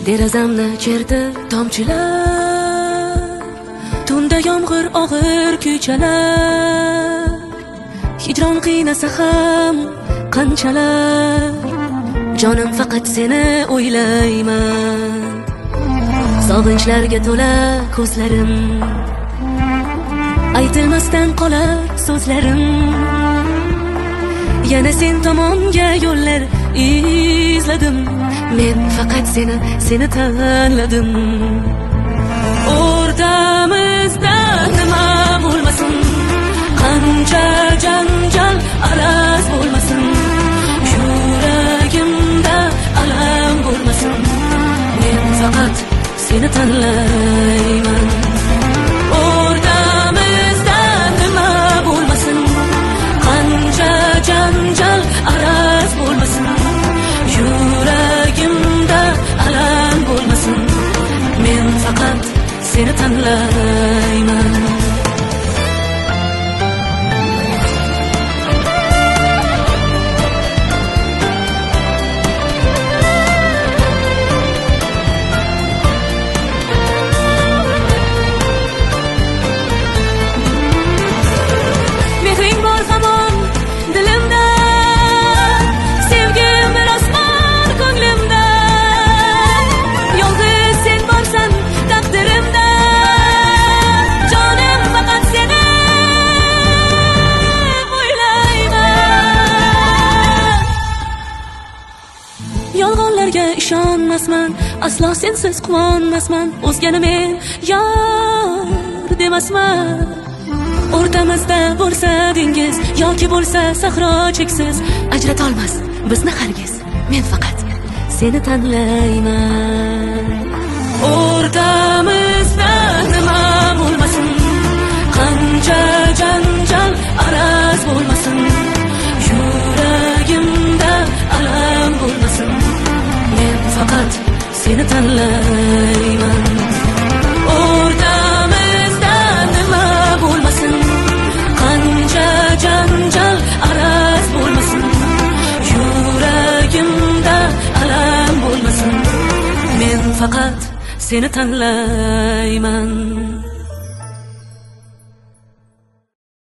Derazamni cherdi tomchilar, tunda yomg'ir og'ir kuychalar. Hijron qiynasa ham qanchalar, jonim faqat seni o'ylayman. Sog'inchlarga to'la ko'zlarim, aytilmasdan qolar so'zlarim. Yana sen tomonga yo'llar izladim, men faqat seni tanladim. O'rtamizda nima bo'lmasin, qancha janjal araz bo'lmasin, yuragimda alam bo'lmasin, men faqat seni tanlayman. O'rtamizda nima bo'lmasin, qancha janjal araz bo'lmasin, yuragimda alam bo'lmasin, men faqat seni tanlayman. Yolg'onlarga ishonmasman, aslo sensiz quvonmasman. O'zgani men yor demasman. O'rtamizda bo'lsa dengiz yoki bo'lsa sahro cheksiz, ajratolmas bizni hargiz, men faqat seni tanlayman. O'rtamizda nima bo'lmasin, qancha janjal araz bo'lmasin, yuragimda alam bo'lmasin, men faqat seni tanlayman. O'rtamizda nima bo'lmasin, qancha janjal araz bo'lmasin, yuragimda alam bo'lmasin, men faqat seni tanlayman.